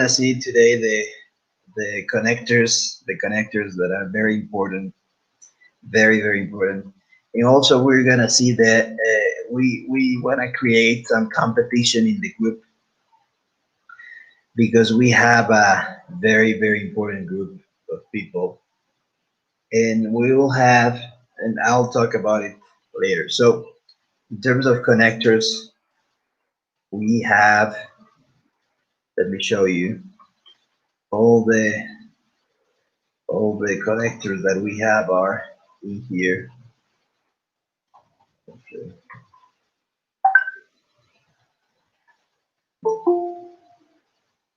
gonna see today the connectors that are very important, very important. And also we're gonna see that we wanna create some competition in the group because we have a very important group of people, and we will have, and I'll talk about it later. So in terms of connectors, we have, let me show you all the connectors that we have are in here. Okay.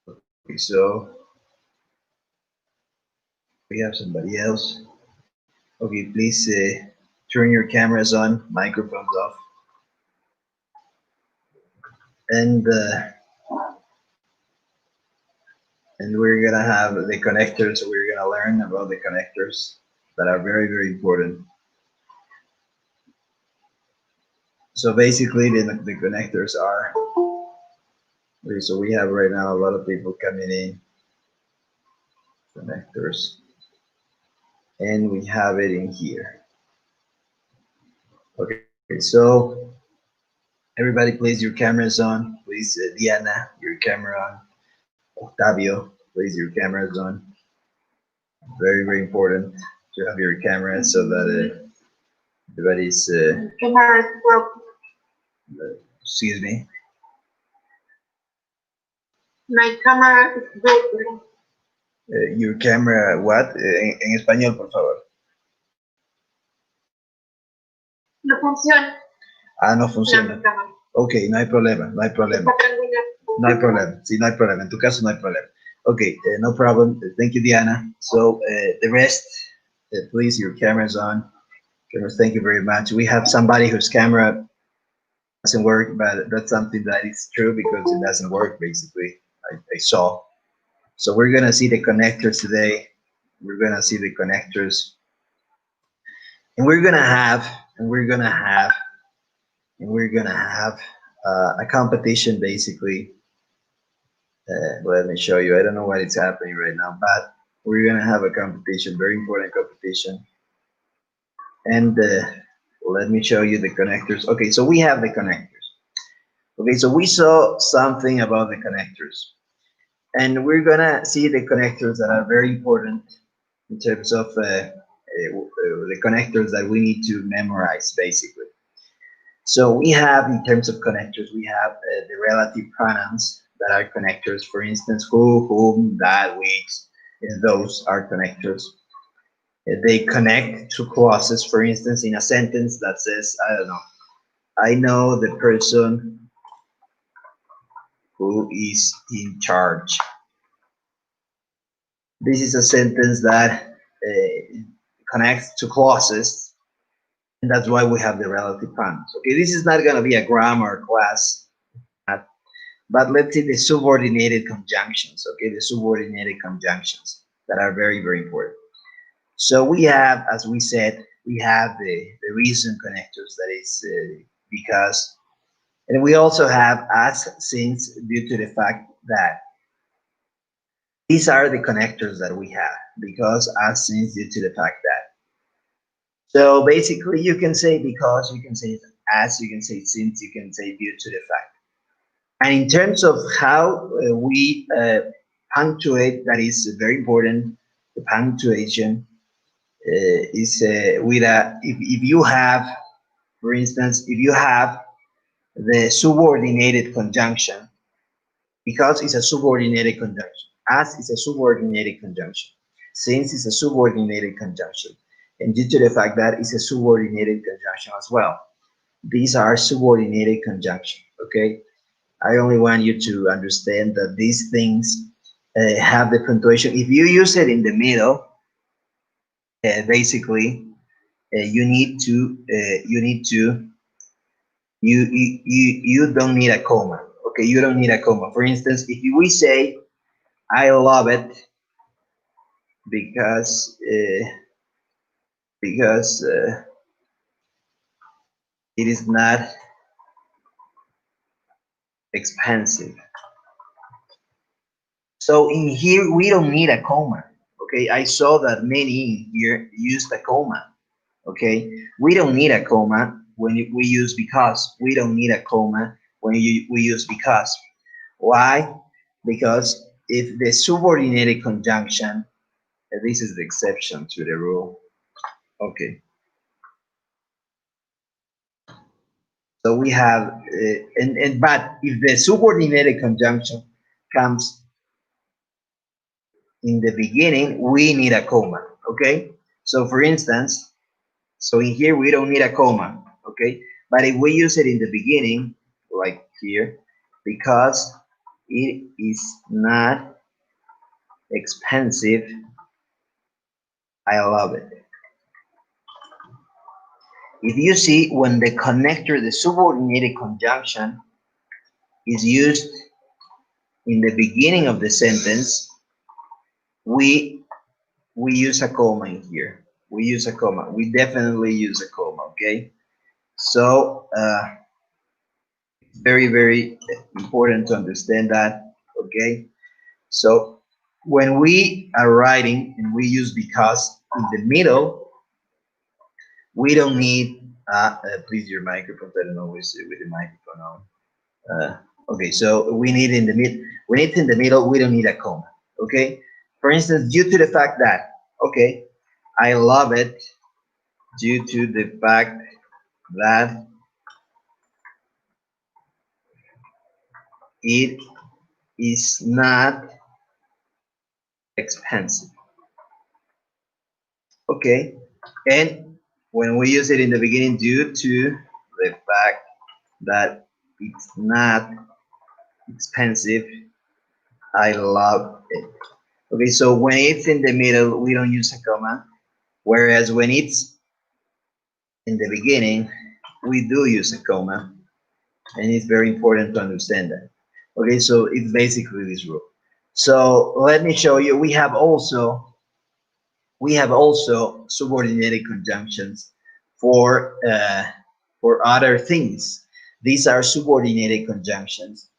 Okay, so we have somebody else. Okay, please turn your cameras on, microphones off, and we're gonna have the connectors. We're gonna learn about the connectors that are very important. So basically, the connectors are. Okay, so we have right now a lot of people coming in. Connectors, and we have it in here. Okay, so everybody, please your cameras on. Please, Diana, your camera on. Octavio, please your cameras on. Very important to have your camera so that everybody's. Camera is broken. Excuse me. My camera is broken. Your camera, what? En español, por favor. No funciona. Ah, no funciona. Ok, no hay problema, no hay problema. No hay problema, sí, no hay problema. En tu caso no hay problema. Okay, no problem. Thank you, Diana. So the rest, please, your camera's on. Thank you very much. We have somebody whose camera doesn't work, but that's something that is true because it doesn't work, basically. I saw. So we're gonna see the connectors today. We're gonna see the connectors, and we're gonna have a competition, basically. Let me show you. I don't know what is happening right now, but we're gonna have a competition, very important competition. And let me show you the connectors. Okay, so we have the connectors. Okay, so we saw something about the connectors, and we're gonna see the connectors that are very important in terms of the connectors that we need to memorize, basically. So we have, in terms of connectors, we have the relative pronouns that are connectors. For instance, who, whom, that, which, those are connectors. They connect to clauses. For instance, in a sentence that says, I don't know, I know the person who is in charge. This is a sentence that connects to clauses, and that's why we have the relative pronouns. Okay, this is not going to be a grammar class, but let's see the subordinated conjunctions. Okay, the subordinated conjunctions that are very important. So we have, as we said, we have the reason connectors, that is because, and we also have as, since, due to the fact that these are the connectors that we have, because, as, since, due to the fact that. So basically you can say because, you can say as, you can say since, you can say due to the fact. And in terms of how we punctuate, that is very important, the punctuation is with a, if you have, for instance, if you have the subordinated conjunction, because it's a subordinated conjunction, as is a subordinated conjunction, since is a subordinated conjunction, and due to the fact that it's a subordinated conjunction as well. These are subordinated conjunction, okay? I only want you to understand that these things have the punctuation. If you use it in the middle, basically, you don't need a comma. Okay, you don't need a comma. For instance, if we say, I love it because it is not expensive. So in here, we don't need a comma. Okay, I saw that many in here used a comma. Okay, we don't need a comma when we use because. We don't need a comma when we use because. Why? Because if the subordinated conjunction, this is the exception to the rule. Okay, so we have, but if the subordinated conjunction comes in the beginning, we need a comma. Okay, so for instance, so in here we don't need a comma. Okay, but if we use it in the beginning, like here, because it is not expensive, I love it. If you see when the connector, the subordinated conjunction, is used in the beginning of the sentence, we we use a comma in here. We use a comma. We definitely use a comma. Okay. So very very important to understand that. Okay. So when we are writing and we use because in the middle, we don't need. Please, your microphone. I don't know with the microphone on. Okay, so we need in the mid. When it's in the middle, we don't need a comma. Okay. For instance, due to the fact that, okay, I love it due to the fact that it is not expensive. Okay. And when we use it in the beginning, due to the fact that it's not expensive, I love it. Okay, so when it's in the middle, we don't use a comma. Whereas when it's in the beginning, we do use a comma. And it's very important to understand that. Okay, so it's basically this rule. So let me show you. We have also subordinated conjunctions for other things. These are subordinated conjunctions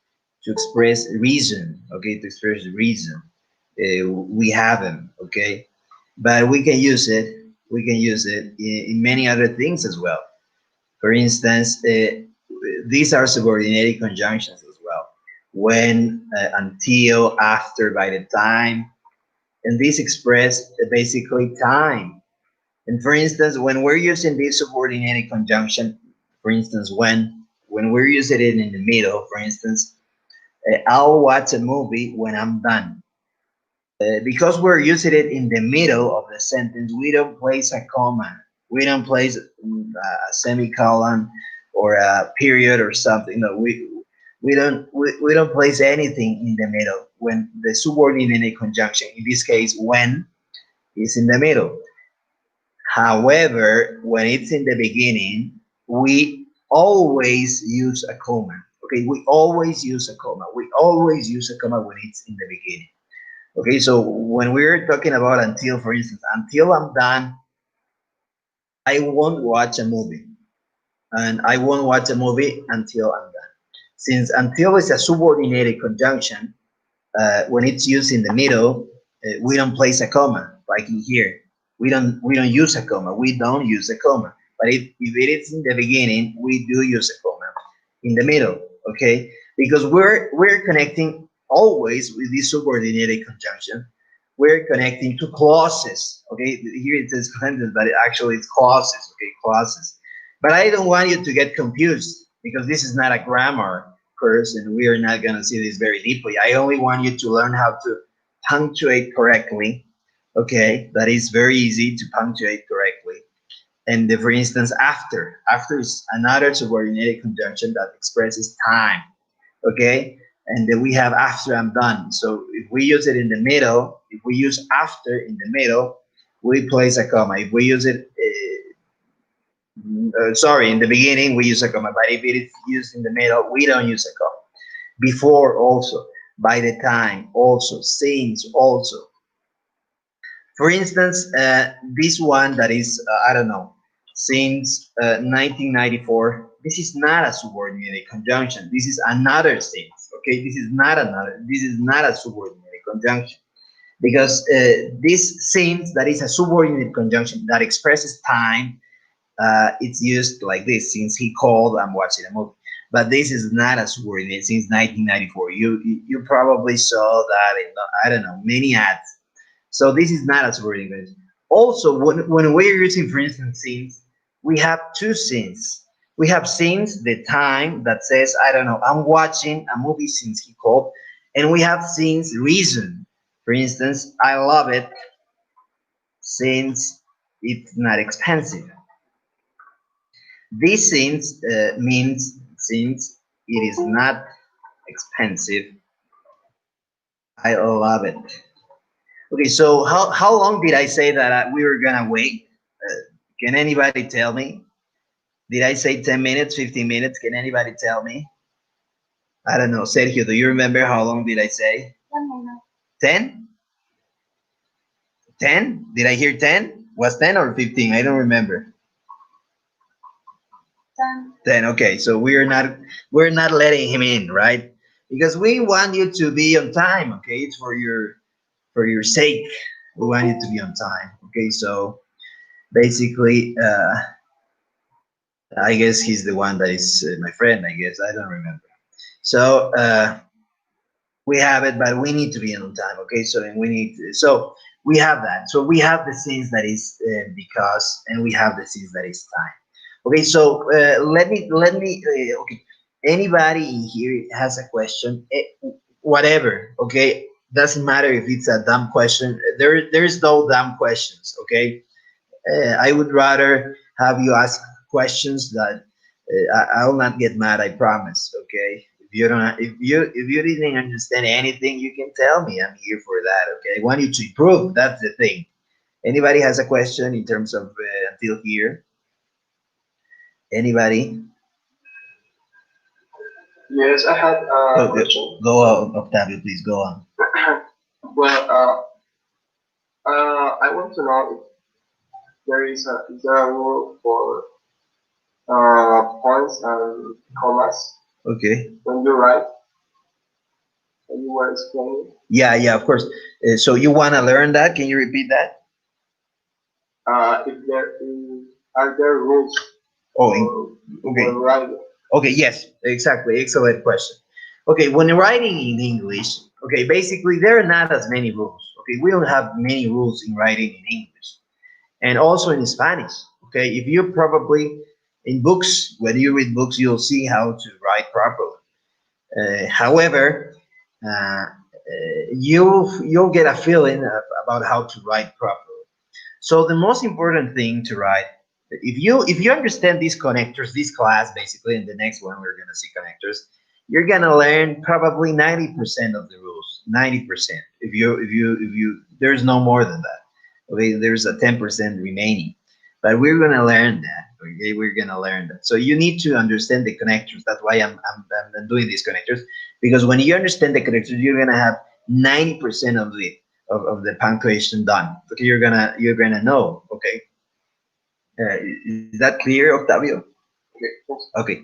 to express reason. Okay, to express reason. We have them. Okay, but we can use it. We can use it in many other things as well. For instance, these are subordinated conjunctions as well. When, until, after, by the time, and these express basically time. And for instance, when we're using this subordinated conjunction, for instance, when we're using it in the middle, for instance, I'll watch a movie when I'm done. Because we're using it in the middle of the sentence, we don't place a comma. We don't place a semicolon or a period or something. No, we don't place anything in the middle when the subordinated conjunction, in this case, when, is in the middle. However, when it's in the beginning, we always use a comma. Okay, we always use a comma. We always use a comma when it's in the beginning. Okay, so when we're talking about until, for instance, until I'm done, I won't watch a movie. And I won't watch a movie until I'm done. Since until is a subordinated conjunction, when it's used in the middle, we don't place a comma like in here. We don't use a comma. We don't use a comma. But if it is in the beginning, we do use a comma in the middle. Okay, because we're connecting always with this subordinated conjunction. We're connecting to clauses. Okay, here it says sentence, but actually it's clauses. Okay, clauses. But I don't want you to get confused because this is not a grammar course and we are not going to see this very deeply. I only want you to learn how to punctuate correctly. Okay, that is very easy to punctuate correctly. And for instance, after is another subordinated conjunction that expresses time. Okay, and then we have after I'm done. So if we use it in the middle, if we use after in the middle, we place a comma. If we use it sorry, in the beginning we use a comma, but if it is used in the middle, we don't use a comma. Before also, by the time also, since also. For instance, this one that is, I don't know, since 1994, this is not a subordinated conjunction. This is another since, okay? This is not a subordinated conjunction because this since that is a subordinate conjunction that expresses time. It's used like this: since he called, I'm watching a movie. But this is not a subordinate since 1994. You probably saw that in, I don't know, many ads. So this is not a subordinate. Also, when we're using, for instance, since, we have two since. We have since the time that says, I don't know, I'm watching a movie since he called, and we have since reason. For instance, I love it since it's not expensive. This since means since it is not expensive. I love it. Okay, so how long did I say that we were gonna wait? Can anybody tell me? Did I say 10 minutes, 15 minutes? Can anybody tell me? I don't know. Sergio, do you remember how long did I say? 10 minutes. 10? 10? Did I hear 10? Was 10 or 15? I don't remember. 10. 10. Okay, so we're not letting him in, right? Because we want you to be on time, okay? It's for your sake. We want you to be on time. Okay, so basically, I guess he's the one that is my friend. I guess I don't remember. So we have it, but we need to be on time. Okay, so and we need so we have that. So we have the scenes that is because, and we have the scenes that is time. Okay, so let me. Okay, anybody here has a question? Whatever. Okay, doesn't matter if it's a dumb question. There's no dumb questions. Okay, I would rather have you ask questions that I'll not get mad. I promise. Okay. If you didn't understand anything, you can tell me. I'm here for that. Okay. I want you to improve. That's the thing. Anybody has a question in terms of until here? Anybody? Yes, I had a question. Go on, Octavio. Please go on. Well, I want to know if is there a rule for points and commas Okay. when you write, and you were explaining. Yeah. Of course. So you want to learn that? Can you repeat that? If there is, are there rules Oh, for okay. when writing? Okay, yes, exactly. Excellent question. Okay, when writing in English, okay, basically there are not as many rules. Okay, we don't have many rules in writing in English and also in Spanish. Okay, if you probably in books, when you read books, you'll see how to write properly. However, you'll get a feeling about how to write properly. So the most important thing to write, if you understand these connectors, this class basically, in the next one we're gonna see connectors, you're gonna learn probably 90% of the rules. 90%. If you there's no more than that. Okay, there's a 10% remaining. But we're gonna learn that. Okay, we're gonna learn that. So you need to understand the connectors. That's why I'm doing these connectors. Because when you understand the connectors, you're gonna have 90% of the punctuation done. Okay, you're gonna know. Okay, is that clear, Octavio? Okay, thanks. Okay,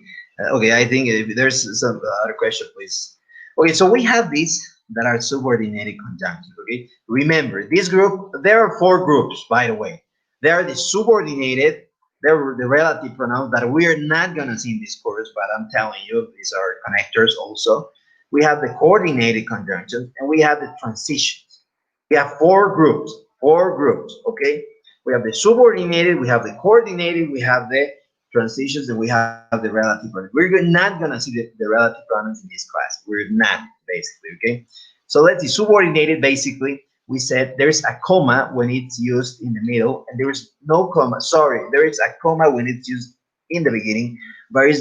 okay. I think if there's some other question, please. Okay, so we have these that are subordinated conjunctions. Okay, remember this group. There are four groups, by the way. There are the subordinated. There are the relative pronouns that we are not gonna see in this course, but I'm telling you, these are connectors also. We have the coordinated conjunctions, and we have the transitions. We have four groups. Four groups. Okay, we have the subordinated, we have the coordinated, we have the transitions, and we have the relative pronouns. We're not gonna see the relative pronouns in this class. We're not, basically. Okay, so let's see. Subordinated, basically, we said there's a comma when it's used in the middle, and there is no comma. Sorry, there is a comma when it's used in the beginning, but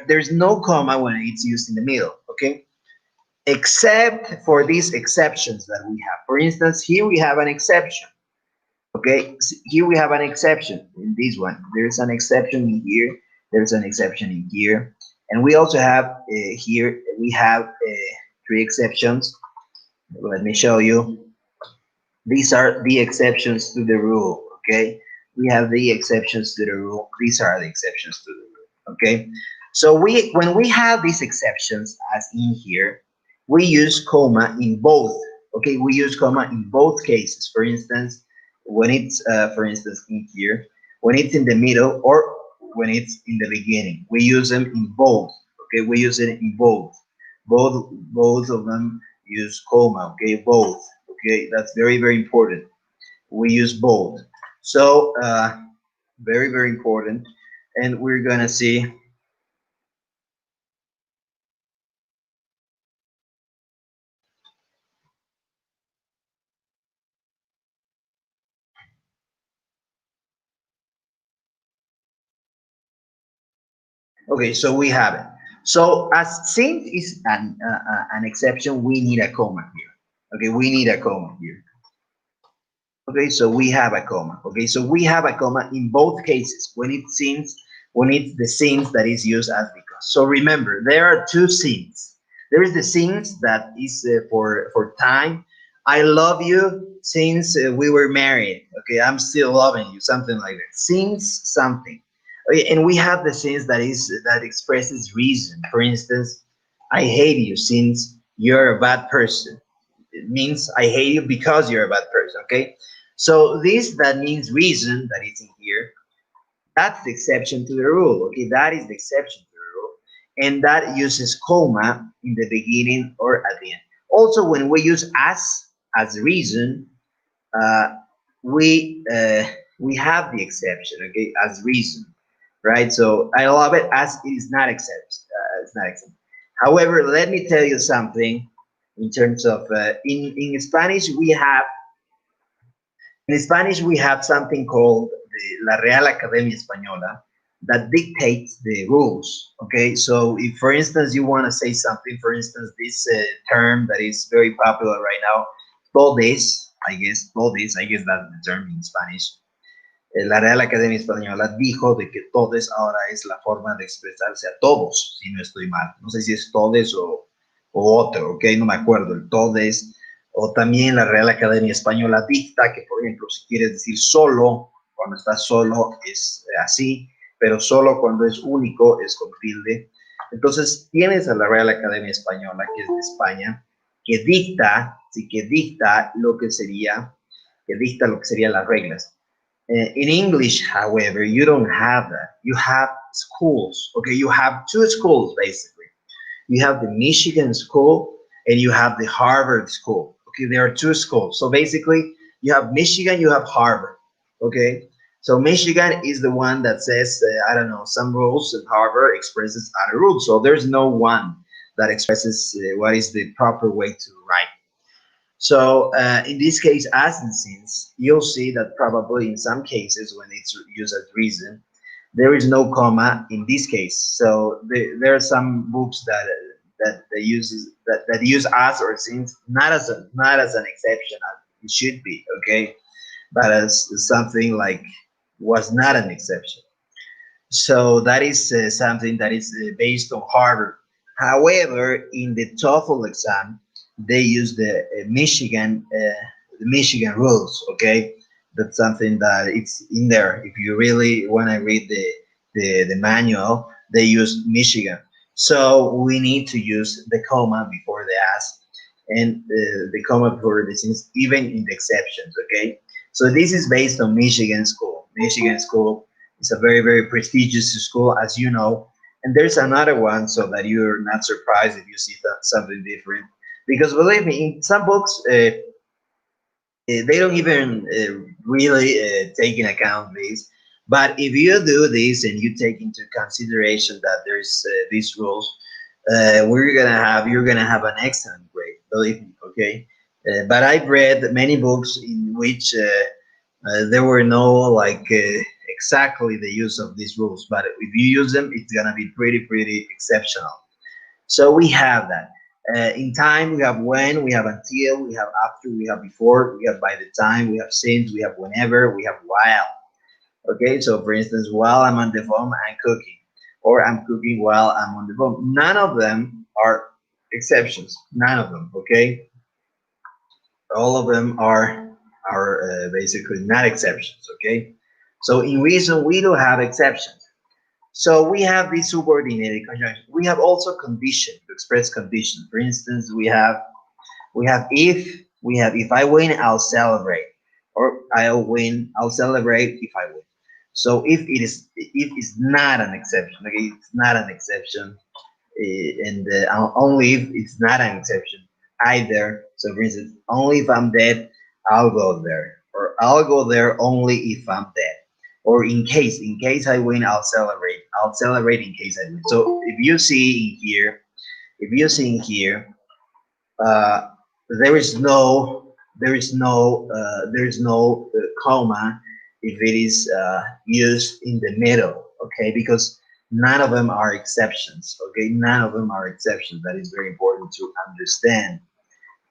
there's no comma when it's used in the middle. Okay, except for these exceptions that we have. For instance, here we have an exception. Okay, here we have an exception in this one. There's an exception in here. There's an exception in here, and we also have here. We have three exceptions. Let me show you. These are the exceptions to the rule. Okay, we have the exceptions to the rule. These are the exceptions to the rule. Okay, so when we have these exceptions as in here, we use comma in both. Okay, we use comma in both cases. For instance, when it's, for instance, in here, when it's in the middle or when it's in the beginning, we use them in both. Okay, we use it in both. Both of them use comma. Okay, both. Okay, that's very very important. We use both. So very very important, and we're gonna see. Okay, so we have it. So as since is an exception, we need a comma here. Okay, we need a comma here. Okay, so we have a comma. Okay, so we have a comma in both cases when it's the since that is used as because. So remember, there are two since. There is the since that is for time. I love you since we were married. Okay, I'm still loving you, something like that. Since something. Okay, and we have the since that expresses reason. For instance, I hate you since you're a bad person. It means I hate you because you're a bad person. Okay, so this that means reason that is in here. That's the exception to the rule. Okay, that is the exception to the rule, and that uses comma in the beginning or at the end. Also, when we use as reason, uh, we uh, we have the exception. Okay, as reason, right? So I love it as it is not exception. It's not exception. However, let me tell you something in terms of in Spanish we have something called la Real Academia Española that dictates the rules. Okay, so if for instance you want to say something, for instance this term that is very popular right now, todes, I guess that's the term in Spanish. La Real Academia Española dijo de que todes ahora es la forma de expresarse a todos, si no estoy mal. No sé si es todes o otro, ok, no me acuerdo, el todes. O también la Real Academia Española dicta que, por ejemplo, si quieres decir solo, cuando estás solo es así, pero solo cuando es único es con tilde. Entonces, tienes a la Real Academia Española, que es de España, que dicta, sí, que dicta lo que serían las reglas. In English, however, you don't have that. You have schools. Okay, you have two schools basically. You have the Michigan school and you have the Harvard school. Okay, there are two schools. So basically, you have Michigan, you have Harvard. Okay, so Michigan is the one that says, I don't know, some rules, and Harvard expresses other rules. So there's no one that expresses what is the proper way to write. So in this case, as and since, you'll see that probably in some cases when it's used as reason, there is no comma in this case. So there are some books that use as or since not as an exception as it should be, okay, but as something like was not an exception. So that is something that is based on Harvard. However, in the Toefl exam, they use the Michigan rules. Okay, that's something that it's in there. If you really want to read the manual, they use Michigan. So we need to use the comma before the as and the comma before the since, even in the exceptions. Okay, so this is based on Michigan school. Michigan school is a very, very prestigious school, as you know. And there's another one so that you're not surprised if you see that something different. Because believe me, in some books, they don't even really take in account this. But if you do this and you take into consideration that there's these rules, you're gonna have an excellent grade. Believe me, okay. But I've read many books in which there were no like exactly the use of these rules, but if you use them, it's gonna be pretty exceptional. So we have that. In time, we have when, we have until, we have after, we have before, we have by the time, we have since, we have whenever, we have while. Okay, so for instance, while I'm on the phone, I'm cooking, or I'm cooking while I'm on the phone. None of them are exceptions. None of them. Okay, all of them are basically not exceptions. Okay, so in reason we do have exceptions. So we have the subordinated conjunction. We have also condition to express condition. For instance, we have if We have if I win, I'll celebrate, or I'll celebrate if I win. So if it's not an exception, okay, it's not an exception, and only if it's not an exception either. So for instance, only if I'm dead, I'll go there, or I'll go there only if I'm dead, or in case I win, I'll celebrate in case I win. So if you see in here, uh, there is no comma if it is used in the middle, okay? Because none of them are exceptions, okay? None of them are exceptions. That is very important to understand.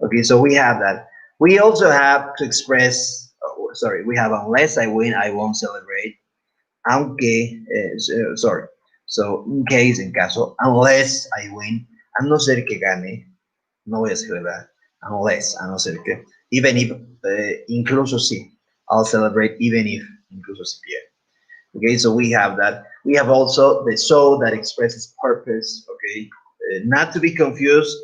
Okay, so we have that. We also have to express. Sorry, we have unless I win, I won't celebrate. Aunque, sorry. So in case, en caso, unless I win, a no ser que gane, no voy a celebrar. Unless, a no ser que. Even if, incluso si. I'll celebrate even if, incluso si pierde. Okay, so we have that. We have also the so that expresses purpose. Okay, not to be confused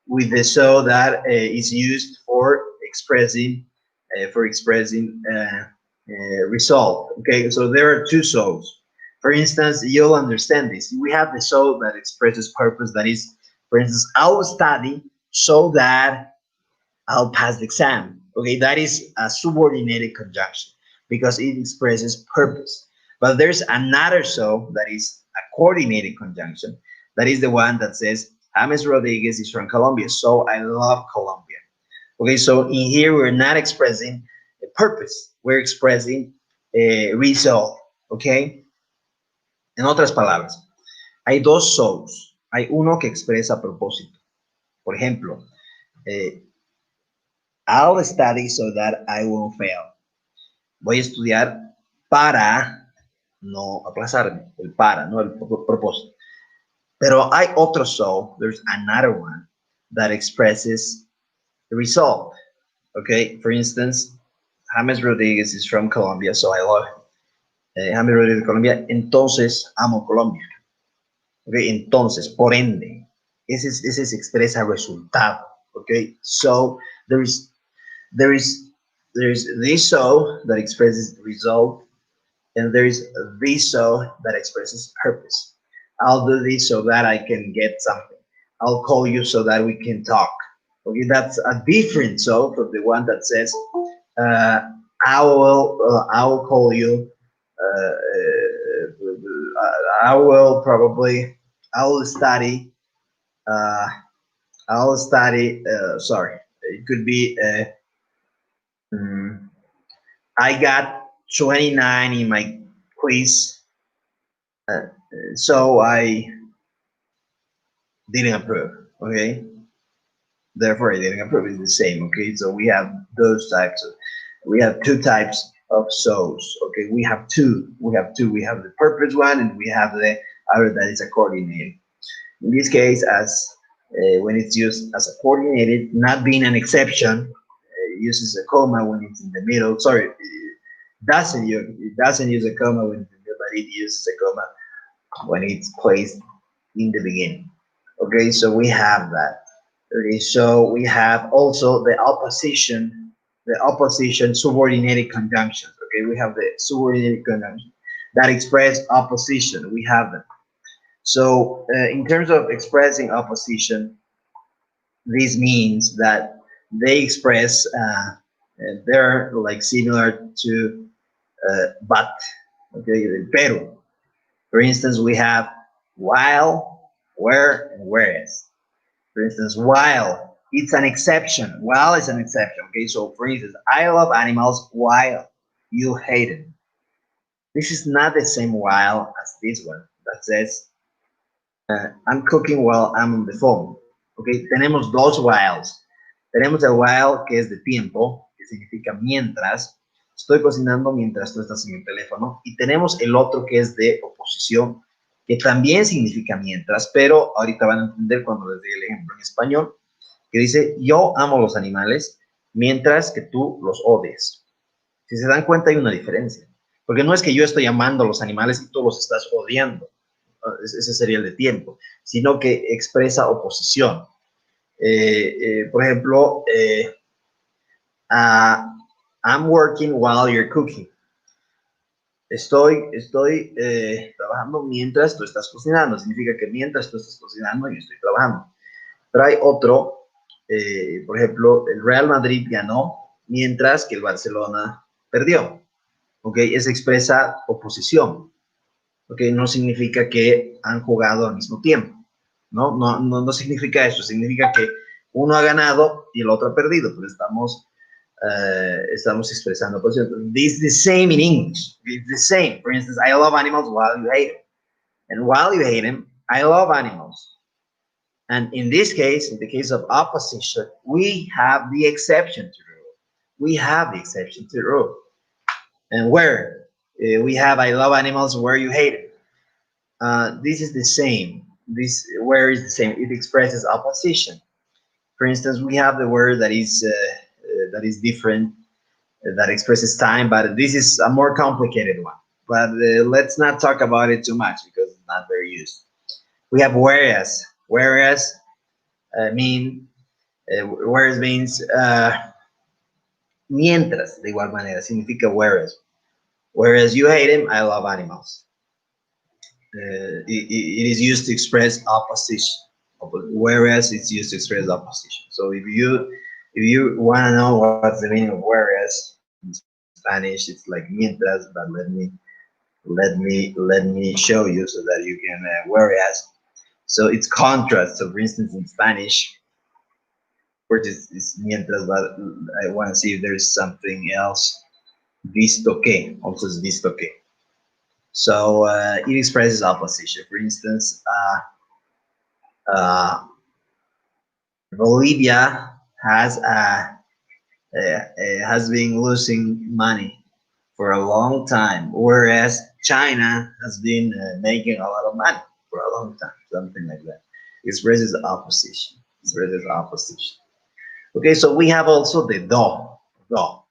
with the so that is used for expressing result. Okay, so there are two so's. For instance, you'll understand this. We have the so that expresses purpose. That is, for instance, I'll study so that I'll pass the exam. Okay, that is a subordinated conjunction because it expresses purpose. But there's another so that is a coordinated conjunction. That is the one that says, James Rodriguez is from Colombia, so I love Colombia. Okay, so in here we're not expressing a purpose, we're expressing a result. Okay, en otras palabras, hay dos so's. Hay uno que expresa propósito. Por ejemplo, eh, I'll study so that I won't fail. Voy a estudiar para no aplazarme, el para, no el propósito. Pero hay otro so, there's another one that expresses the result. Okay, for instance, James Rodriguez is from Colombia, so I love him. James Rodriguez de Colombia, entonces amo Colombia. Okay, entonces, por ende, ese se expresa resultado. Okay, so there is this so that expresses result, and there is this so that expresses purpose. I'll do this so that I can get something. I'll call you so that we can talk. Okay, that's a different so from the one that says uh, I will call you. I will probably I will study. Uh, I will study. Sorry, it could be. Mm, I got 29 in my quiz, uh, so I didn't approve. Okay, therefore I didn't approve. It's the same. Okay, so we have those types of. We have two types of so's. Okay, we have two. We have two. We have the purpose one, and we have the other that is a coordinated. In this case, as when it's used as a coordinated, not being an exception, uses a comma when it's in the middle. Sorry, it doesn't use a comma when it's in the middle, but it uses a comma when it's placed in the beginning. Okay, so we have that. Okay, so we have also the opposition subordinated conjunctions. Okay, we have the subordinated conjunction that express opposition. We have them. So in terms of expressing opposition, this means that they express they're like similar to but. Okay, pero. For instance, we have while, where, and whereas. For instance, while it's an exception. While is an exception. Okay, so for instance, I love animals while you hate them. This is not the same while as this one that says I'm cooking while I'm on the phone. Okay, tenemos dos whiles. Tenemos el while que es de tiempo, que significa mientras. Estoy cocinando mientras tú estás en el teléfono. Y tenemos el otro que es de oposición, que también significa mientras, pero ahorita van a entender cuando les diga el ejemplo en español, que dice, yo amo los animales mientras que tú los odies. Si se dan cuenta hay una diferencia, porque no es que yo estoy amando a los animales y tú los estás odiando, ese sería el de tiempo, sino que expresa oposición. Por ejemplo, Uh, I'm working while you're cooking. Estoy trabajando mientras tú estás cocinando. Significa que mientras tú estás cocinando, yo estoy trabajando. Pero hay otro, por ejemplo, el Real Madrid ganó mientras que el Barcelona perdió. ¿Ok? Eso expresa oposición. ¿Ok? No significa que han jugado al mismo tiempo. No significa eso. Significa que uno ha ganado y el otro ha perdido. Pero estamos expresando oposición. This is the same in English. It's the same. For instance, I love animals while you hate them. And while you hate them, I love animals. And in this case, in the case of opposition, we have the exception to the rule. We have the exception to the rule. And where we have I love animals, where you hate it. This is the same. This where is the same. It expresses opposition. For instance, we have the word that is different, that expresses time, but this is a more complicated one. But let's not talk about it too much because it's not very used. We have whereas. Whereas whereas means mientras, de igual manera, significa whereas. Whereas you hate him, I love animals. It is used to express opposition. Whereas it's used to express opposition. So if you want to know what's the meaning of whereas in Spanish, it's like mientras, but let me show you so that you can whereas. So it's contrast. So for instance, in Spanish, which is mientras, but I want to see if there's something else. Visto que, also is visto que. So it expresses opposition. For instance, uh, Bolivia has been losing money for a long time, whereas China has been making a lot of money for a long time, something like that. It expresses opposition. It expresses opposition. Okay, so we have also the do.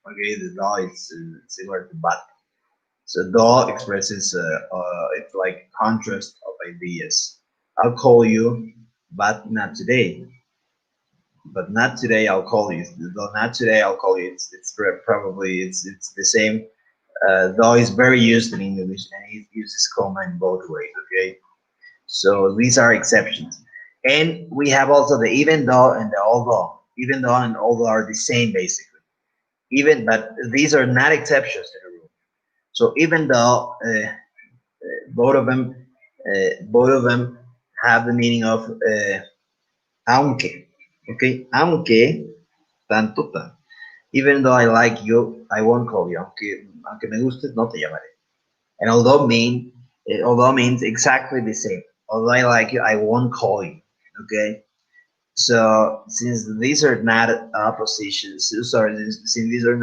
Okay, the do is similar to but. So do expresses it's like contrast of ideas. I'll call you, but not today. But not today. I'll call you. Though not today. I'll call you. It's probably it's the same. Though is very used in English and it uses comma in both ways. Okay, so these are exceptions. And we have also the even though and the although. Even though and although are the same basically. Even but these are not exceptions to the rule. So even though both of them both of them have the meaning of aunque. Okay, aunque tanto tan. Even though I like you, I won't call you. Aunque me gustes, no te llamaré. And although means exactly the same. Although I like you, I won't call you. Okay. So since these are not oppositions, sorry, since these are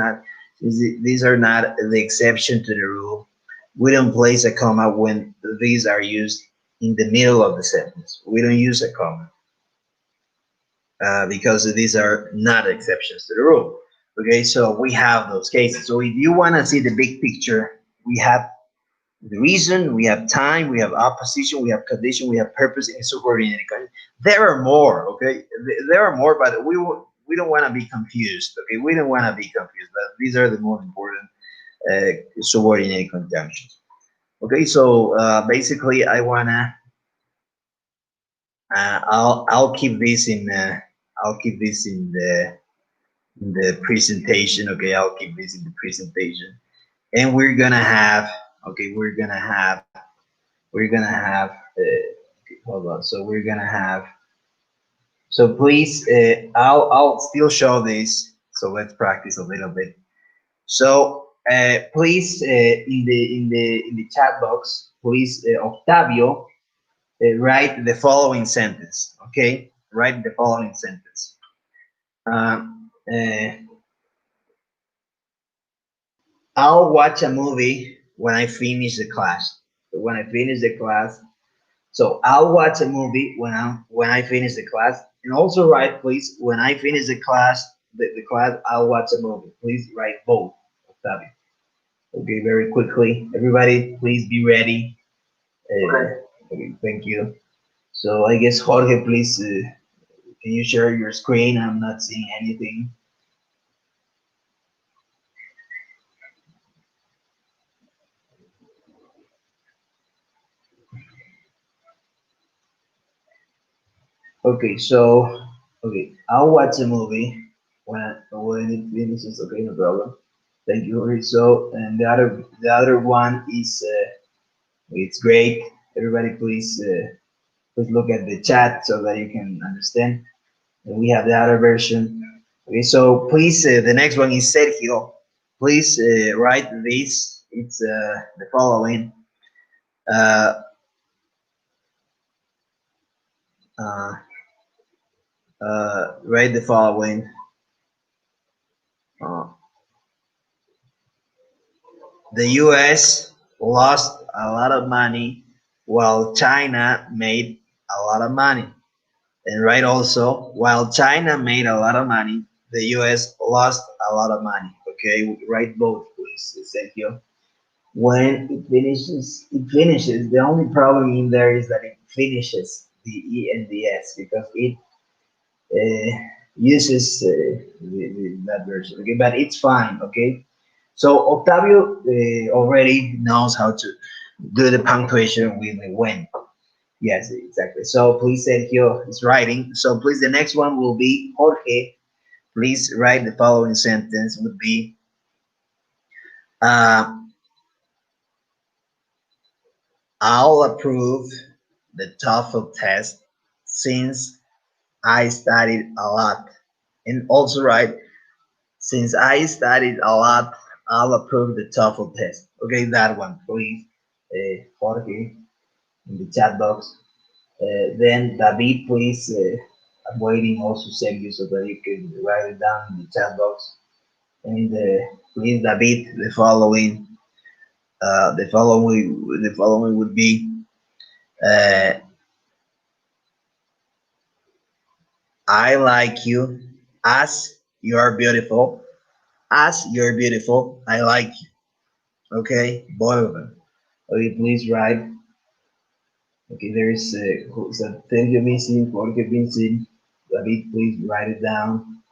not the exception to the rule, we don't place a comma when these are used in the middle of the sentence. We don't use a comma because these are not exceptions to the rule. Okay, so we have those cases. So if you want to see the big picture, we have the reason, we have time, we have opposition, we have condition, we have purpose, and subordinating. There are more, okay? There are more, but we don't want to be confused, okay? We don't want to be confused, but these are the most important subordinating conjunctions. Okay, so basically, I'll keep this in the presentation. Okay, I'll keep this in the presentation, and we're gonna have okay, we're gonna have okay, hold on. So we're gonna have so please I'll still show this. So let's practice a little bit. So please in the chat box, please Octavio write the following sentence. Okay, write the following sentence. Uh, uh, I'll watch a movie when I finish the class. When I finish the class, so I'll watch a movie when I finish the class. And also write, please, when I finish the class, I'll watch a movie. Please write both, Octavio. Okay, very quickly. Everybody, please be ready. Okay. Okay, thank you. So I guess Jorge, please, can you share your screen? I'm not seeing anything. Okay, so okay, I'll watch a movie when it finishes. Okay, no problem. Thank you, Ori. So, and the other one is it's great. Everybody, please look at the chat so that you can understand. And we have the other version. Okay, so please, the next one is Sergio. Please write this. It's the following. Uh, uh, write the following. Uh, the U.S. lost a lot of money while China made a lot of money. And right also, while China made a lot of money, the U.S. lost a lot of money. Okay, write both, please, Sergio. When it finishes. The only problem in there is that it finishes the E and the S because it uses that version. Okay, but it's fine. Okay, so Octavio already knows how to do the punctuation with the when. Yes, exactly. So please, Sergio is writing. So please, the next one will be Jorge. Please write the following sentence would be, uh, I'll approve the TOEFL test since I studied a lot. And also write, since I studied a lot, I'll approve the TOEFL test. Okay, that one, please, Jorge, in the chat box. Then David, please, I'm waiting also send you so that you can write it down in the chat box. And please, David, the following would be, uh, I like you as you're beautiful. As you're beautiful, I like you. Okay, both of them. Okay, please write. Okay, there's Sergio missing, Jorge missing. David, please write it down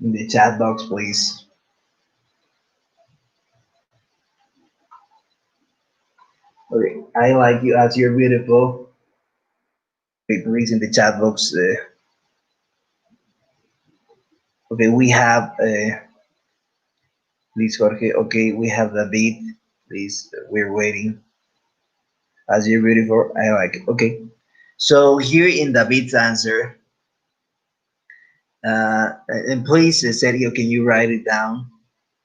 in the chat box, please. Okay, I like you as you're beautiful. Okay, please in the chat box. Okay, we have please Jorge. Okay, we have David. Please, we're waiting. As you're beautiful, I like it. Okay, so here in David's answer, and please, Sergio, can you write it down?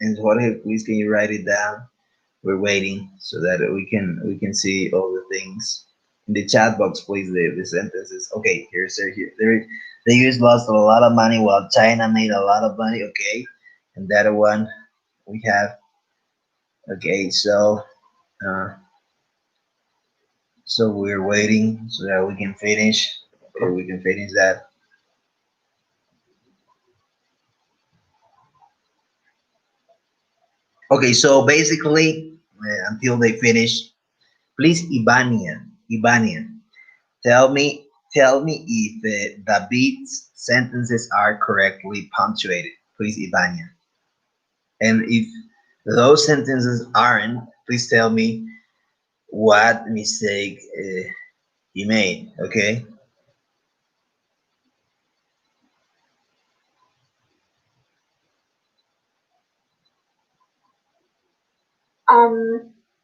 And Jorge, please, can you write it down? We're waiting so that we can see all the things in the chat box, please. The sentences. Okay, here's Sergio. The U.S. lost a lot of money while China made a lot of money. Okay, and that one we have. Okay, uh, so we're waiting so that we can finish. Okay, we can finish that. Okay, so basically, until they finish, please, Ibania, tell me if the beats sentences are correctly punctuated, please, Ibania. And if those sentences aren't, please tell me what mistake you made. Okay.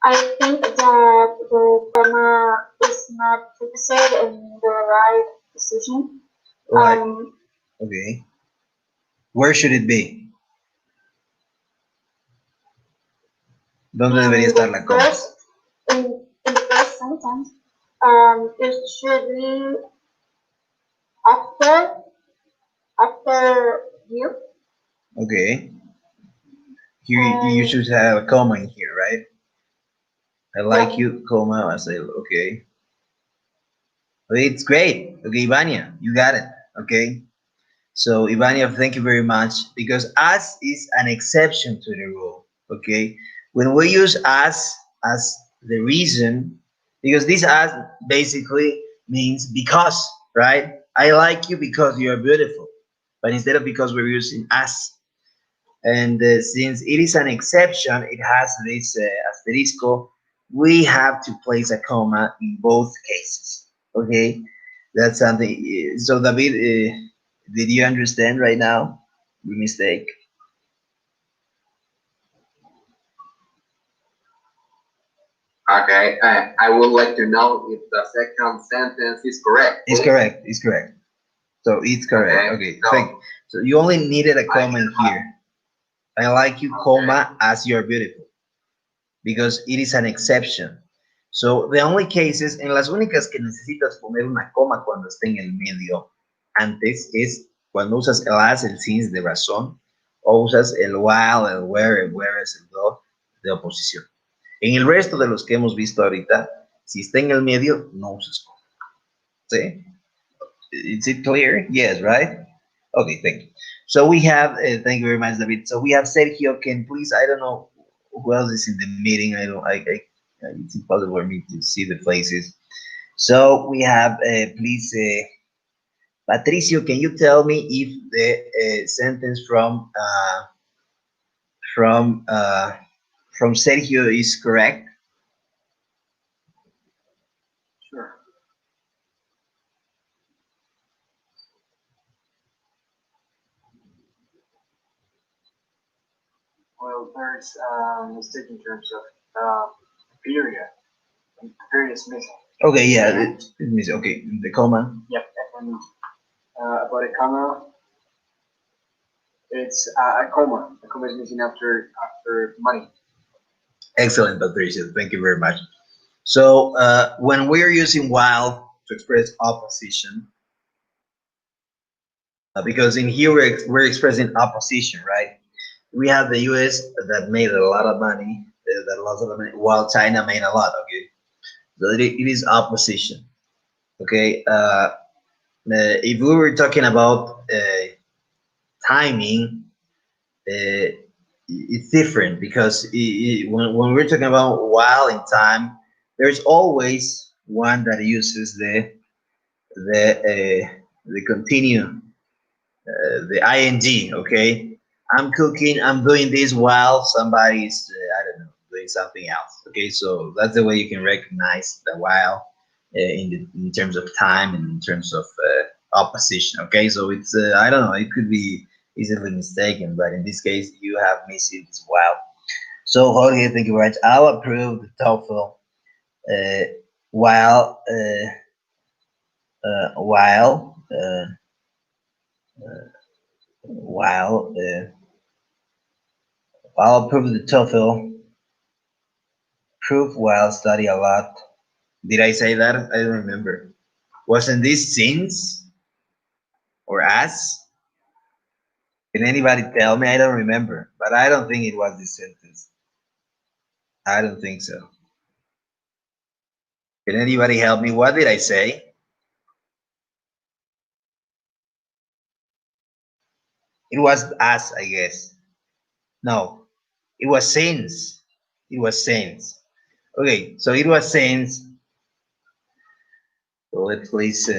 I think that the grammar is not fixed in the right position. Right. Um, Okay. Where should it be? ¿Dónde debería in estar the la coma? first in the first sentence, it should be after after you. Okay. Here you And should have a comma in here, right? I like yeah, you, comma. I say okay. Okay, it's great. Okay, Ivania, you got it. Okay. So Ivania, thank you very much because as is an exception to the rule. Okay, when we use as the reason, because this as basically means because, right? I like you because you are beautiful, but instead of because we're using as, and since it is an exception, it has this asterisco. we have to place a comma in both cases. Okay, that's something. So David, did you understand right now the mistake? Okay, I would like to know if the second sentence is correct, It's please. correct. It's correct. So it's correct. Okay, Okay, thank. so So you only needed a I comma can in here. I like you, okay. comma, as you're beautiful, because it is an exception. So the only cases, en las únicas que necesitas poner una coma cuando esté en el medio antes es cuando usas el as, el since de razón, o usas el while, el where, el whereas, el do de oposición. En el resto de los que hemos visto ahorita, si está en el medio, no usas coma. ¿Sí? Is it clear? Yes, right? Okay, thank you. So we have, thank you very much, David. So we have Sergio. Can please, I don't know who else is in the meeting. I don't, it's impossible for me to see the faces. So we have, please, Patricio, can you tell me if the sentence from uh, from Sergio is correct? Sure. Well, there's a mistake in terms of period. The period is missing. Okay, yeah, it means okay. The comma. Yep, and about a comma, it's a comma. A comma is missing after money. Excellent, Patricio. Thank you very much. So when we're using while to express opposition, because in here we're expressing opposition, right? We have the U.S. that made a lot of money, that lost a lot of money, while China made a lot. Okay, so it is opposition. Okay, if we were talking about timing, it's different because when we're talking about while in time, there's always one that uses the continue, the ing. Okay, I'm cooking. I'm doing this while somebody's I don't know doing something else. Okay, so that's the way you can recognize the while in terms of time and in terms of opposition. Okay, so it's I don't know. It could be easily mistaken, but in this case, you have missed it as well. So Jorge, thank you very much. I'll approve the TOEFL uh, while while while I'll approve the TOEFL proof while study a lot. Did I say that? I don't remember. Wasn't this since or as? Can anybody tell me? I don't remember, but I don't think it was this sentence. I don't think so. Can anybody help me? What did I say? It was as, I guess. No, it was since. It was since. Okay, so it was since. So let's please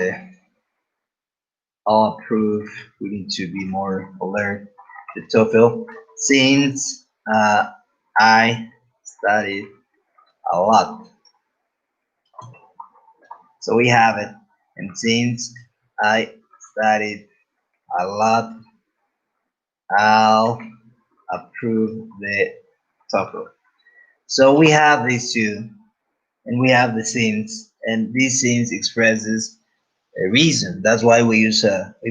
all approve. We need to be more alert. The TOEFL. Since I studied a lot. So we have it. And since I studied a lot, I'll approve the TOEFL. So we have these two, and we have the since, and this since expresses a reason. That's why we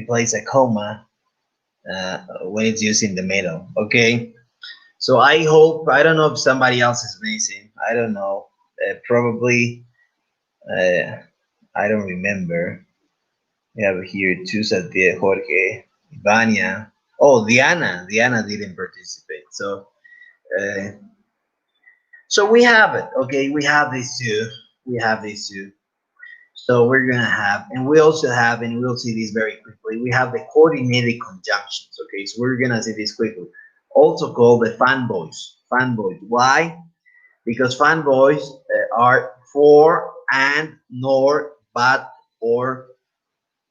place a comma when it's used in the middle. Okay. So I hope I don't know if somebody else is missing. I don't know. Probably uh, I don't remember. We have here two Santiago, Jorge, Vania. Oh, Diana. Diana didn't participate. Uh, so we have it. Okay, we have these two. We have these two. So we're gonna have, and we also have, and we'll see this very quickly. We have the coordinated conjunctions. Okay, so we're gonna see this quickly. Also called the fanboys. Fanboys. Why? Because fanboys are for, and, nor, but, or,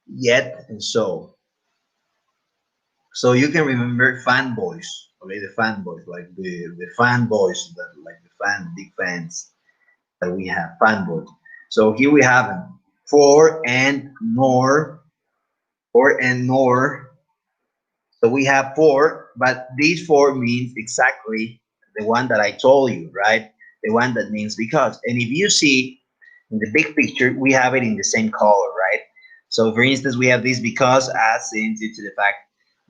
yet, and so. So you can remember fanboys. Okay, the fanboys, like the fanboys that like the fan big fans. that we have fanboy. So here we have them, for and nor. So we have for, but these four means exactly the one that I told you, right? The one that means because. And if you see in the big picture, we have it in the same color, right? So for instance, we have this because as in due to the fact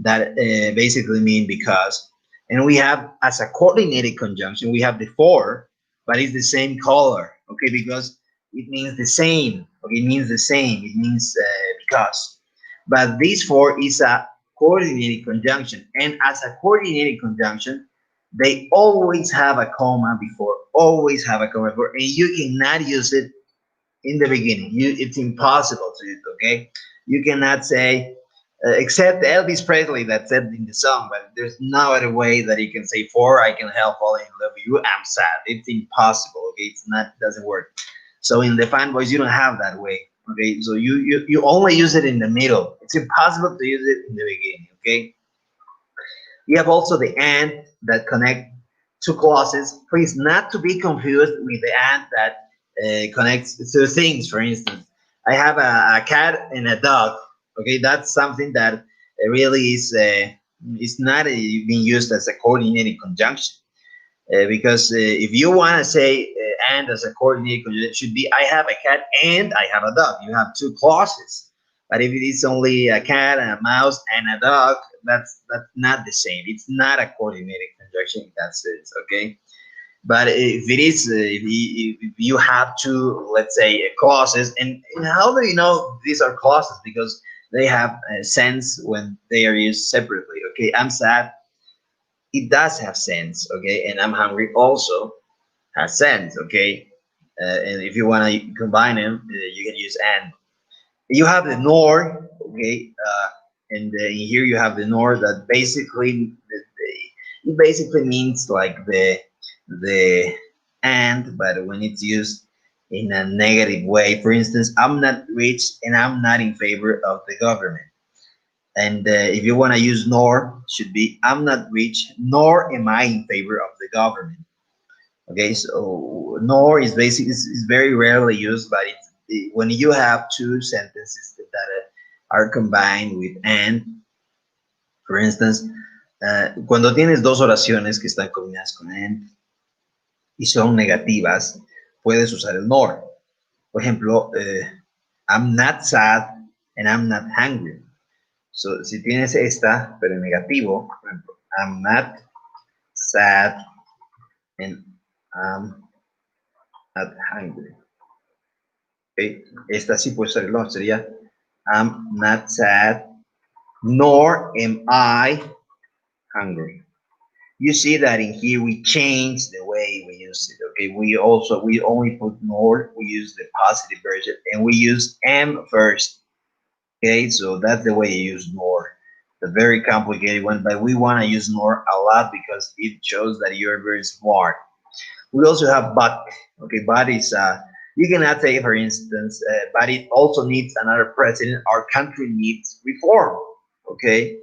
that basically mean because. And we have as a coordinated conjunction, we have the for, but it's the same color, okay? Because it means the same, okay? It means the same, it means because. But this for is a coordinated conjunction. And as a coordinated conjunction, they always have a comma before, always have a comma before, and you cannot use it in the beginning. It's impossible to use, okay? You cannot say, except Elvis Presley that said in the song, but there's no other way that you can say, for I can help falling in love with you, I'm sad. It's impossible, okay? It's not, doesn't work. So in the fanboys, you don't have that way. Okay, so you only use it in the middle. It's impossible to use it in the beginning. Okay, you have also the and that connect two clauses. Please not to be confused with the and that connects to things. For instance, I have a cat and a dog. Okay, that's something that really is not being used as a coordinated conjunction. Because if you want to say and as a coordinate, it should be I have a cat and I have a dog. You have two clauses. But if it is only a cat and a mouse and a dog, that's not the same. It's not a coordinated conjunction in that sense. Okay. But if it is, if you have two, let's say, clauses, and how do you know these are clauses? Because they have a sense when they are used separately. Okay, I'm sad, it does have sense, okay? And I'm hungry also has sense, okay? And if you want to combine them, you can use and. You have the nor, okay? And here you have the nor that basically it basically means like the and, but when it's used in a negative way, for instance, I'm not rich and I'm not in favor of the government. And if you want to use nor, should be I'm not rich, nor am I in favor of the government. Okay, so nor is basically is very rarely used, but when you have two sentences that are combined with and, for instance, cuando tienes dos oraciones que están combinadas con and y son negativas, puedes usar el nor. Por ejemplo, I'm not sad and I'm not hungry. So, si tienes esta, pero en negativo, por ejemplo, I'm not sad and I'm not hungry. Okay. Esta sí puede ser el otro, sería I'm not sad, nor am I hungry. You see that in here we change the way we use it. Okay, we only put nor, we use the positive version, and we use am first. Okay, so that's the way you use nor. The very complicated one, but we want to use nor a lot because it shows that you're very smart. We also have but. Okay, but is you cannot say, for instance, but it also needs another president. Our country needs reform. Okay,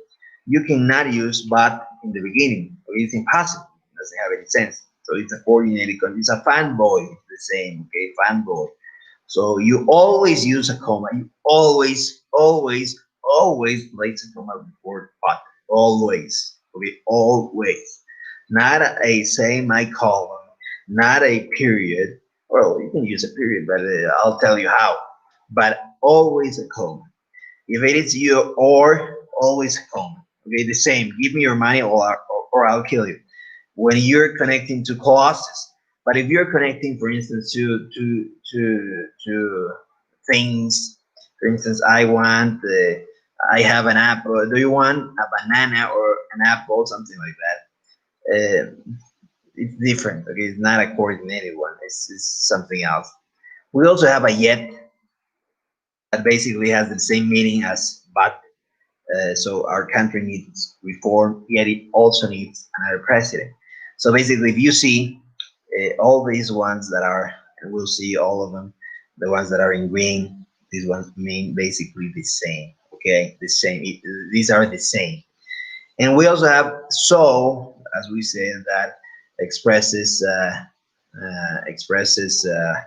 you cannot use but in the beginning. It's impossible. It doesn't have any sense. So it's a coordinated. It's a fanboy. It's the same. Okay, fanboy. So you always use a comma. You always place a comma before but. Always. Okay, always. Not a semicolon, not a period. Well, you can use a period, but I'll tell you how. But always a comma. If it is you or always a comma. Okay, the same. Give me your money or I'll kill you. When you're connecting to clauses, but if you're connecting, for instance, to things, for instance, I have an apple. Do you want a banana or an apple? Something like that. It's different. Okay, it's not a coordinated one. It's something else. We also have a yet that basically has the same meaning as but. So our country needs reform, yet it also needs another president. So basically, if you see all these ones that are, and we'll see all of them, the ones that are in green, these ones mean basically the same. Okay, the same. These are the same. And we also have so, as we say, that expresses expresses. Uh,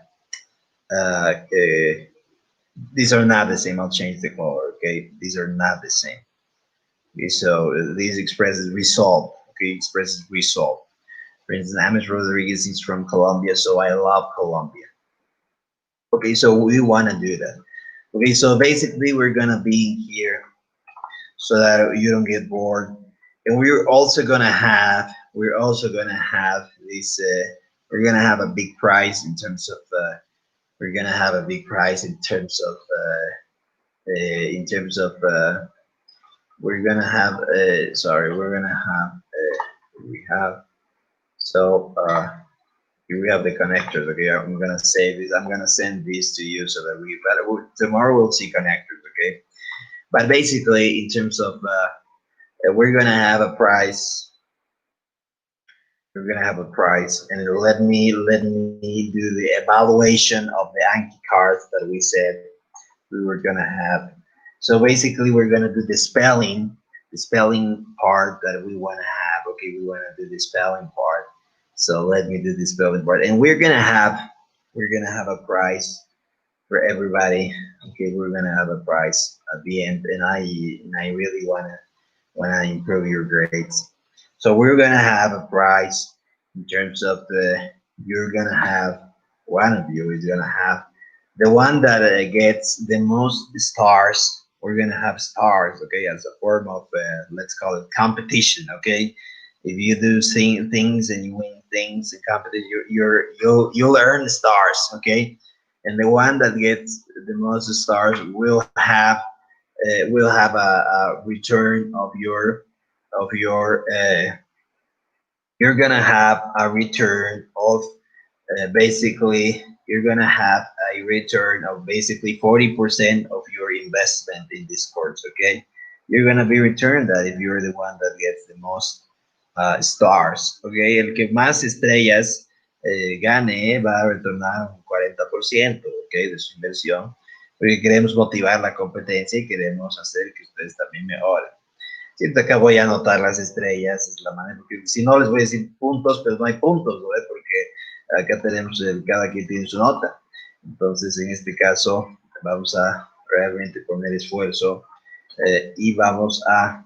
uh, these are not the same. I'll change the color. Okay, these are not the same. Okay, so these expresses resolve. Okay, expresses resolve. For instance, Ames Rodriguez is from Colombia, so I love Colombia. Okay, so we want to do that. Okay, so basically we're gonna be here so that you don't get bored, and we're also gonna have this. We're gonna have a big prize in terms of. We're gonna have a big prize in terms of. In terms of. We're gonna have. Sorry, we're gonna have. We have. So. Here we have the connectors. Okay, I'm gonna save this. I'm gonna send these to you so that tomorrow we'll see connectors. Okay, but basically in terms of we're gonna have a price. We're gonna have a price, and let me do the evaluation of the Anki cards that we said we were gonna have. So basically, we're gonna do the spelling part that we wanna have. Okay, we wanna do the spelling part. So let me do the spelling part, and we're gonna have a prize for everybody. Okay, we're gonna have a prize at the end, and I really wanna improve your grades. So we're gonna have a prize in terms of you're gonna have one of you is gonna have the one that gets the most stars. We're gonna have stars, okay, as a form of let's call it competition, okay. If you do things and you win things in competition, you'll earn stars, okay. And the one that gets the most stars will have a return of your you're gonna have a return of basically you're gonna have a return of basically 40% of your investment in this course. Okay, you're gonna be returned that if you're the one that gets the most stars. Okay, el que más estrellas gane va a retornar un 40%, okay, de su inversión, porque queremos motivar la competencia y queremos hacer que ustedes también mejoren. Siento que voy a anotar las estrellas, es la manera, porque si no les voy a decir puntos, pero no hay puntos, ¿no? Porque acá tenemos, cada quien tiene su nota. Entonces, en este caso, vamos a realmente poner esfuerzo y vamos a...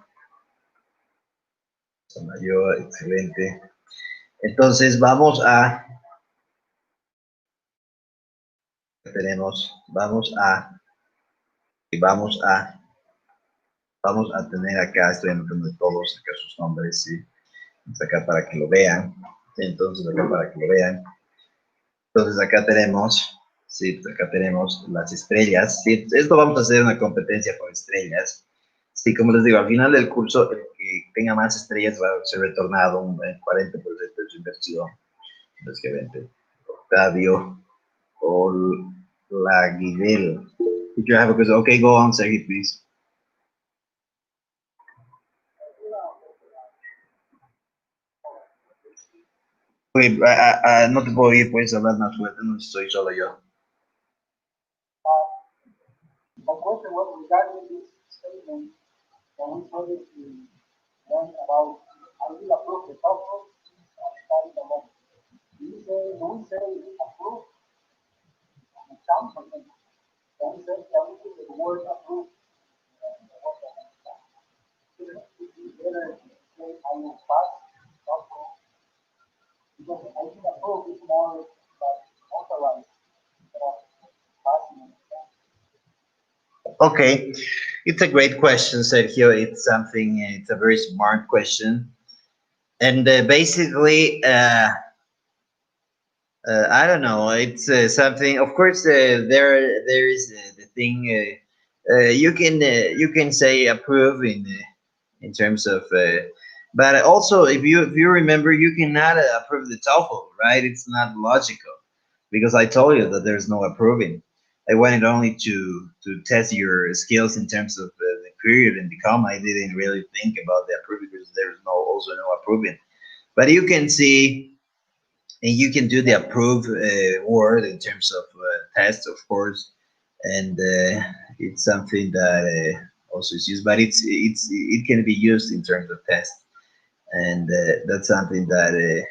Mayor, excelente. Entonces, y vamos a tener acá, estoy anotando todos acá sus nombres, ¿sí? Acá para que lo vean. Entonces, acá para que lo vean. Entonces acá tenemos, sí, pues acá tenemos las estrellas. Sí, esto vamos a hacer una competencia con estrellas. Sí, como les digo, al final del curso, el que tenga más estrellas va a ser retornado un 40% de su inversión. Básicamente. Octavio Olaguidel. Did you have a question? Okay, go on, Sergi, please. Okay, no te puedo ir, puedes hablar más fuerte, no estoy solo yo. My question was regarding this statement when we started to learn about how we approve the Toefl study alone. Do we say approve an exam or something? Can we use the word approve? It's better to say I will pass Toefl because I think approve is more like authorized instead of passing an exam. Okay, it's a great question, Sergio. It's a very smart question. And basically, I don't know. It's something. Of course, there is the thing. You can say approve in terms of. But also, if you remember, you cannot approve the TOEFL, right? It's not logical because I told you that there's no approving. I wanted only to test your skills in terms of the period and become. I didn't really think about the approving because there's no approving. But you can see and you can do the approve word in terms of tests, of course, and it's something that also is used, but it can be used in terms of test, and that's something that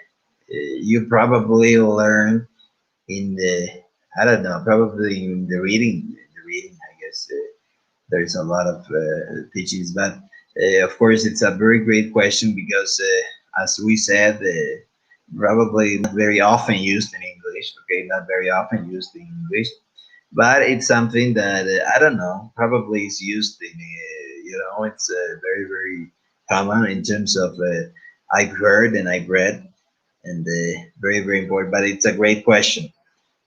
you probably learn in the, I don't know, probably in the reading. The reading, I guess there's a lot of teachings, but of course it's a very great question because, as we said, probably not very often used in English. Okay, not very often used in English, but it's something that I don't know. Probably is used in, it's very very common in terms of I've heard and I've read, and very very important. But it's a great question,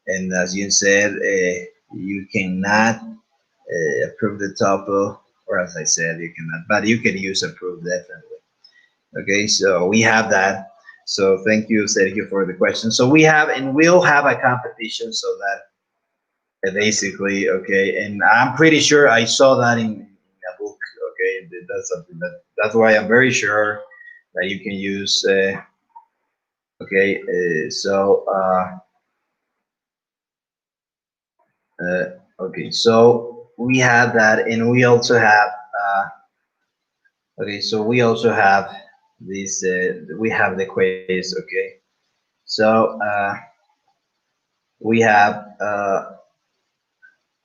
and as you said, you cannot approve the Toefl, or as I said, you cannot, but you can use approve definitely. Okay, so we have that. So thank you, Sergio, for the question. So we have, and we'll have a competition so that basically, okay, and I'm pretty sure I saw that in a book. Okay, that's something that's why I'm very sure that you can use. Okay, uh, okay, so we have that, and we also have. Okay, so we also have this. We have the quiz. Okay, so we have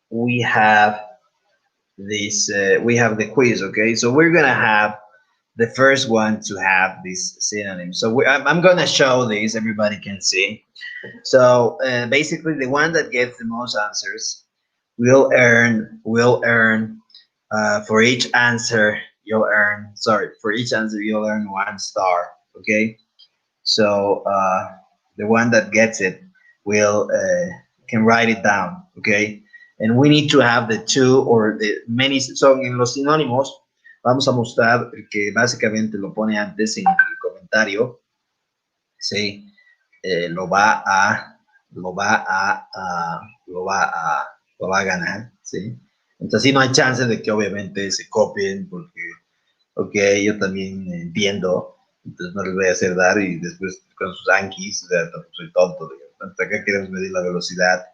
we have this. We have the quiz. Okay, so we're gonna have the first one to have this synonym. So I'm gonna show this. Everybody can see. So basically, the one that gets the most answers will earn for each answer you'll earn. Sorry, for each answer you'll earn 1 star. Okay. So the one that gets it will can write it down, okay? And we need to have the two or the many. So en los sinónimos vamos a mostrar que básicamente lo pone antes en el comentario, sí, lo va a, lo va a, lo va a, lo va a ganar, sí. Entonces sí no hay chance de que obviamente se copien porque ok, yo también entiendo, entonces no les voy a hacer dar y después con sus Anquis, o sea, tampoco soy tonto, digamos. Hasta acá queremos medir la velocidad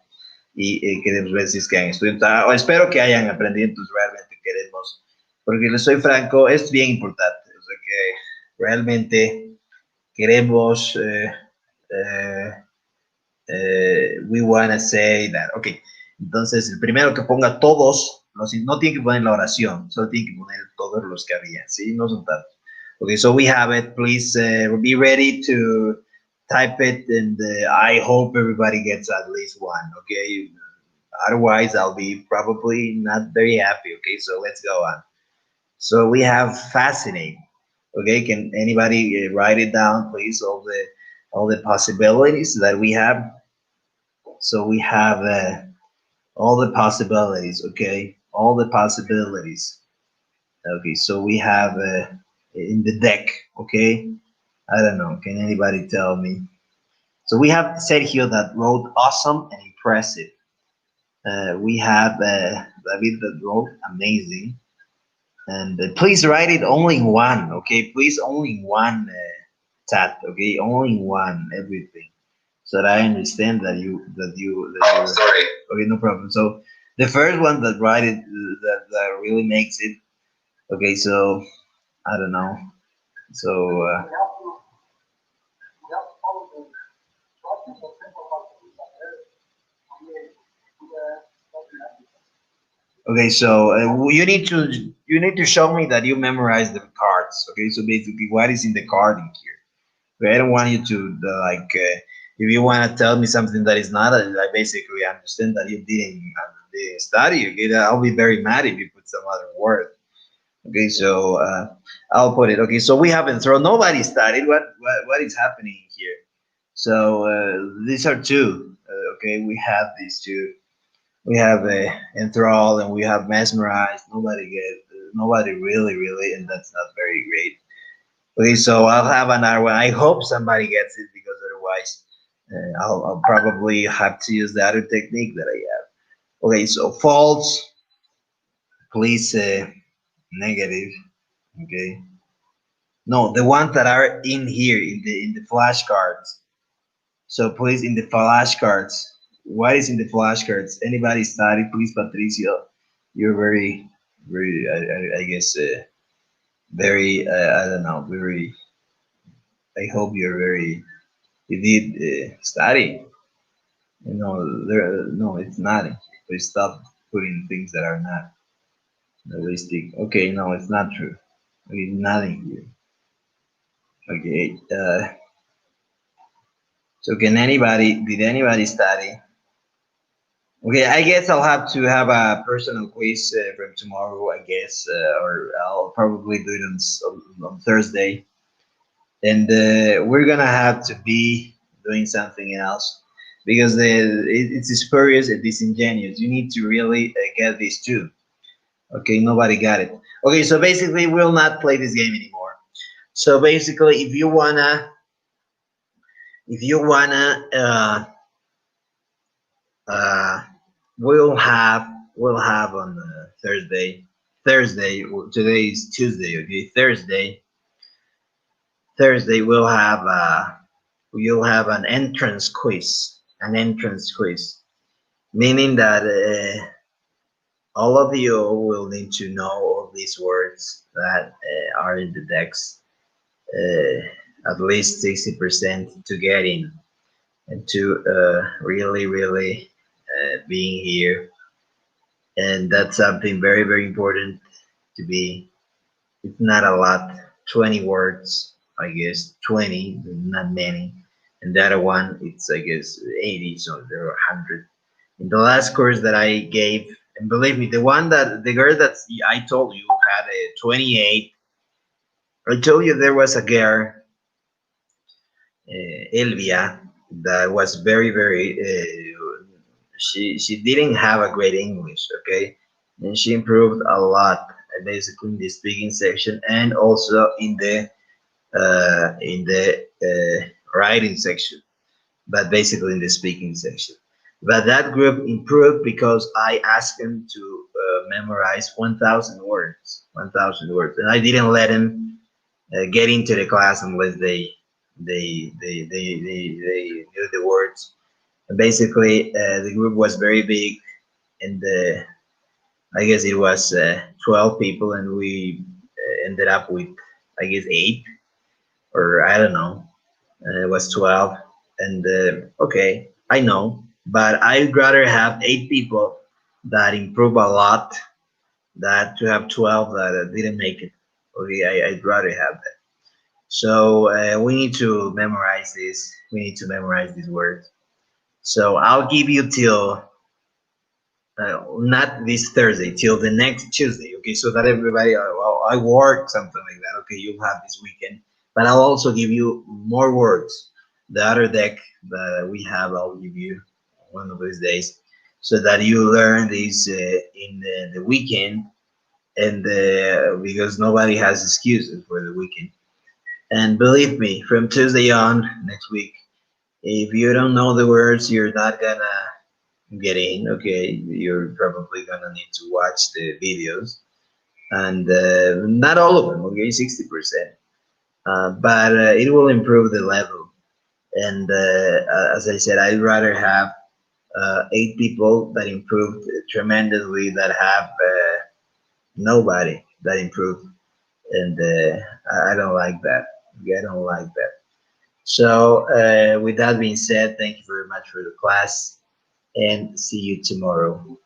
y queremos ver si es que han estudiado, o espero que hayan aprendido, entonces realmente queremos, porque les soy franco, es bien importante, o sea que realmente queremos, eh, we want to say that, ok, entonces el primero que ponga todos, no tiene que poner la oración, solo tiene que poner todos los que había, ¿sí? No son tantos. Okay, so we have it. Please be ready to type it, and I hope everybody gets at least one. Okay, otherwise I'll be probably not very happy. Okay, so let's go on. So we have fascinate. Okay, can anybody write it down, please? All the possibilities that we have. So we have all the possibilities. Okay, all the possibilities. Okay, so we have in the deck. Okay, I don't know. Can anybody tell me? So we have Sergio that wrote awesome and impressive. We have David that wrote amazing. And please write it only in one, okay? Please only in one chat, okay? Only in one, everything, so that I understand that you. Sorry. Okay, no problem. So the first one that write it that really makes it. Okay, so I don't know. So we have to follow the instructions or simple possibilities are there. We are okay, so you need to show me that you memorize the cards. Okay, so basically, what is in the card in here? Okay, I don't want you to if you want to tell me something that is not, I basically understand that you didn't study. Okay, I'll be very mad if you put some other word. Okay, so I'll put it. Okay, so we haven't thrown. Nobody studied. What is happening here? So these are two. Okay, we have these two. We have enthralled and we have mesmerized. Nobody really, and that's not very great. Okay, so I'll have another one. I hope somebody gets it because otherwise, I'll probably have to use the other technique that I have. Okay, so false, please negative. Okay, no, the ones that are in here in the flashcards. So please in the flashcards, what is in the flashcards? Anybody study, please, Patricio. You're very, I guess, very, I don't know, very. I hope you're very. You did study. No, it's not. We stop putting things that are not realistic. Okay, no, it's not true. Okay, nothing here. Okay, so did anybody study? Okay, I guess I'll have to have a personal quiz from tomorrow, I guess, or I'll probably do it on Thursday. And we're gonna have to be doing something else because it's spurious and disingenuous. You need to really get these too. Okay, nobody got it. Okay, so basically, we'll not play this game anymore. So basically, if you wanna, uh, we'll have on Thursday. Today is Tuesday. Okay, Thursday we'll have an entrance quiz. An entrance quiz, meaning that all of you will need to know all these words that are in the text, at least 60% to get in and to really being here. And that's something very, very important to be. It's not a lot, 20 words, I guess, 20, not many. And the other one, it's, I guess, 80, so there are 100. In the last course that I gave, and believe me, the girl that I told you had a 28. I told you there was a girl, Elvia, that was very, very, she didn't have a great English, okay? And she improved a lot, basically in the speaking section and also in the writing section, but basically in the speaking section. But that group improved because I asked them to memorize 1,000 words, 1,000 words, and I didn't let them get into the class unless they knew the words. And basically, the group was very big, and I guess it was 12 people, and we ended up with, I guess, eight, or I don't know. It was 12, and okay, I know, but I'd rather have eight people that improve a lot than to have 12 that didn't make it. Okay, I'd rather have that. So we need to memorize this. We need to memorize these words. So I'll give you till not this Thursday, till the next Tuesday. Okay, so that everybody, well, I work something like that. Okay, you'll have this weekend, but I'll also give you more words. The other deck that we have, I'll give you one of these days, so that you learn this in the weekend, and because nobody has excuses for the weekend. And believe me, from Tuesday on next week, if you don't know the words, you're not gonna get in. Okay, you're probably gonna need to watch the videos, and not all of them. Okay, 60%, but it will improve the level. And as I said, I'd rather have eight people that improved tremendously that have nobody that improved, and I don't like that. Okay, I don't like that. So, with that being said, thank you very much for the class, and see you tomorrow.